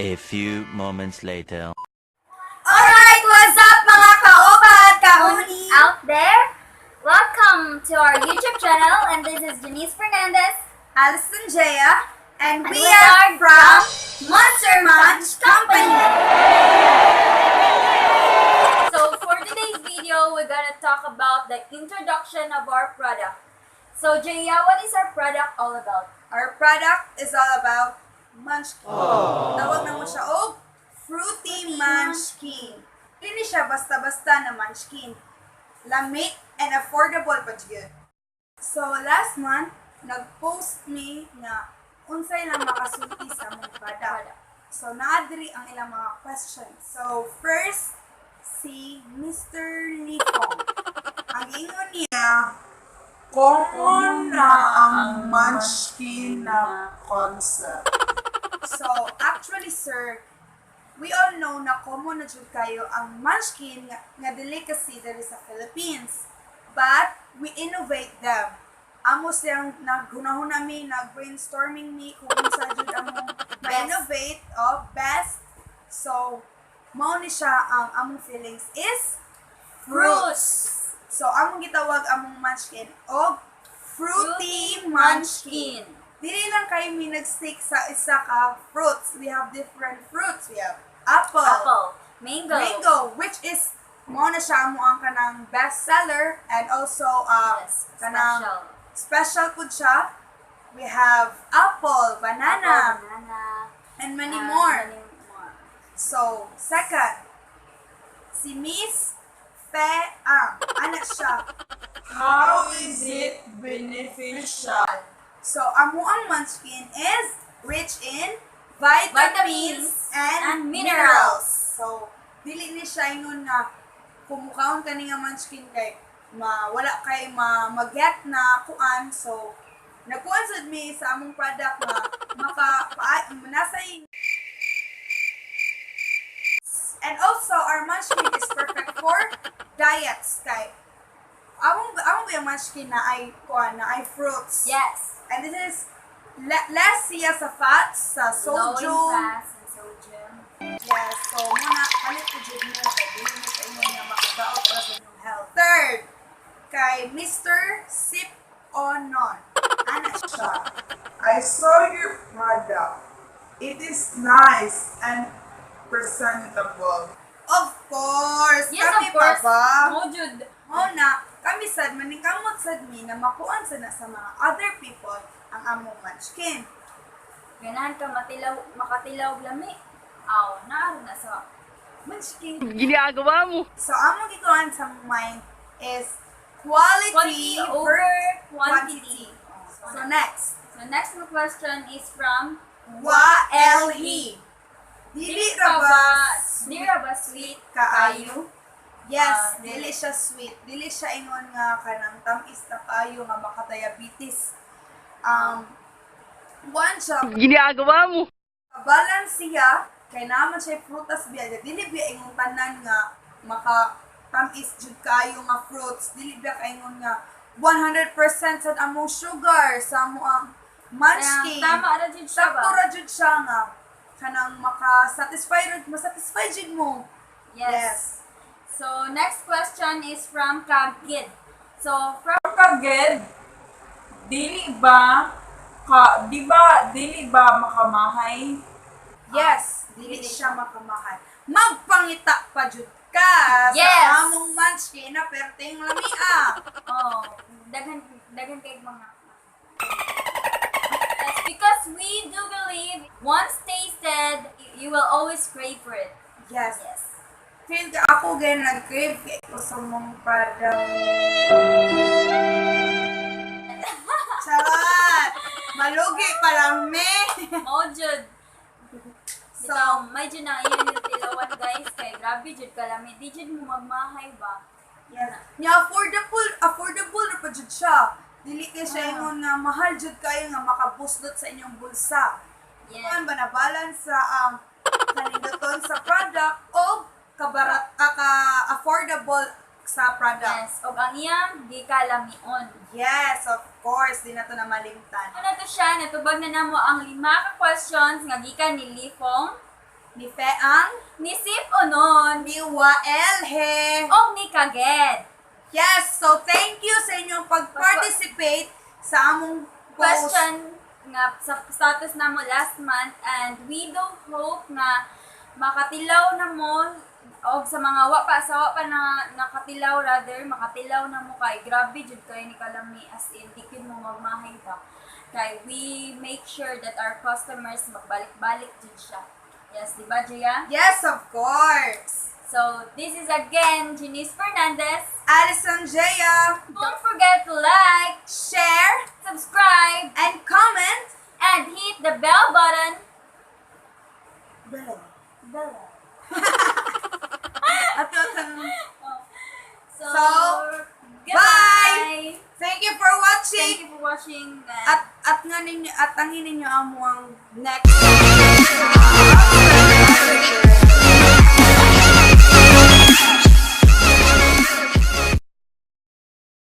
A few moments later. Alright, what's up mga kaopa at kauni out there? Welcome to our YouTube channel, and this is Janice Fernandez, ALYSON Jaya, and we are from Monster Munch Company. So for today's video, we're gonna talk about the introduction of our product. So Jaya, what is our product all about? Our product is all about Munchkin. Tawag na mo siya og Fruity Munchkin. Hindi siya basta-basta na Munchkin. Lamig and affordable pa dyan. So last month, nag-post me na unsay lang makasulti sa mong product. So naadri ang ilang mga questions. So first, si Mr. Lipong. Ang ingon niya, common na ang Munchkin na concept. so actually sir, we all know na common na jud kayo ang Munchkin nga delicacy diri sa Philippines. But we innovate them. Amo siyang naghunahon nami, nag-brainstorming me kung unsa jud among ma-innovate of best. So mao ni siya ang among feelings is fruits. So among gitawag among Munchkin og Fruity Munchkin. Dili lang kayo mi nag-stick sa isa ka fruits. We have different fruits. We have apple, mango, which is mo na siya mo ang kanang best seller, and also Yes, kanang special food siya. We have apple, banana, and many more. So second, si Miss Fe-ang, anak siya. How is it beneficial? So, amo ang Munchkin is rich in vitamins and minerals. So, dili ni siya ingon nga kumukaon ka ni nga Munchkin kay wala kay mag-get na kuan. So, nagkuan sad mi sa among product nga nasay. And also, our Munchkin is perfect for diets kay among yung Munchkin na ay kuan na ay fruits. Yes. And this is less siya sa fats, sa Low in sodium. fats and sodium. Yes, so muna, palit ko dyan mo sa dili mo sa inyo nga makadaot para sa inyong health. Third, kay Mr. Sip on Non. Anak siya. I saw your product. It is nice and presentable. Of course! Yes, kami of course. pa ba? Mo jud. Muna, kami sad, manikamot sad mi na makuan sa na sa mga other people ang among Munchkin. Ganahan ka makatilaw og lami. Aw, naaro na sa Munchkin. Ginagawa mo! So, among gikuan sa mind is quality over quantity. So, next. The next question is from Wa-el-hi. Dili ra ba sweet kaayo? Yes, dili siya sweet. Dili siya ingon nga kanang tamis na kayo nga makadiabetes. One siya, Ginagawa mo! balance siya, kay naman siya prutas biya. Dili biya ingon tanan nga tamis jud kayo nga fruits. Dili biya kaingon nga 100% sad among sugar sa among Munchkin. Tama ra jud siya Sakto ba? ra jud siya nga kanang masatisfy jud mo. Yes. So next question is from Kagid. So from Kaged, dili ba makamahay? Yes, dili siya makamahal. Magpangita pa jud ka Yes. sa among Munchkin na perting lamia. daghan kay mga Yes, because we do believe once tasted, you will always crave for it. Yes. Yes. Feel ka ako ganyan nag-crave kay ko sa mong product. Charot! Malugi pa lang me! Mao jud. So, So, may jud na iyon yung tilawan guys, kay grabe jud kalami. Di jud mo magmahay ba? yes. Nya affordable na pa jud siya. Dili kay siya ingon nga mahal jud kayo nga makabuslot sa inyong bulsa. Yes. Kuan ba na balance sa kaninduton sa product o affordable sa product. Yes, og ang iyang di kalamion. Yes, of course, di na to na malimtan. Ano to siya, natubag na namo ang 5 ka questions nga gikan ni Lifong. ni Feang, ni Sip Onon, ni Wael He. o ni Kaged. Yes, so thank you sa inyong pag-participate sa among post. Question nga sa status na mo last month, and we do hope na makatilaw na mo o sa mga wa pa na nakatilaw, rather makatilaw na mo kay grabe jud kay ni kalami, as in di kin mo magmahay ta kay we make sure that our customers magbalik-balik jud siya. Yes, di ba, Gia? Yes, of course. So, this is again JUNESSE Fernandez. Alyson Jaya, Don't forget to like, share, subscribe, and comment. and hit the bell button. Bella. Bell. At So, So, goodbye. thank you for watching. Thank you for watching. At ang ninyo amo ang next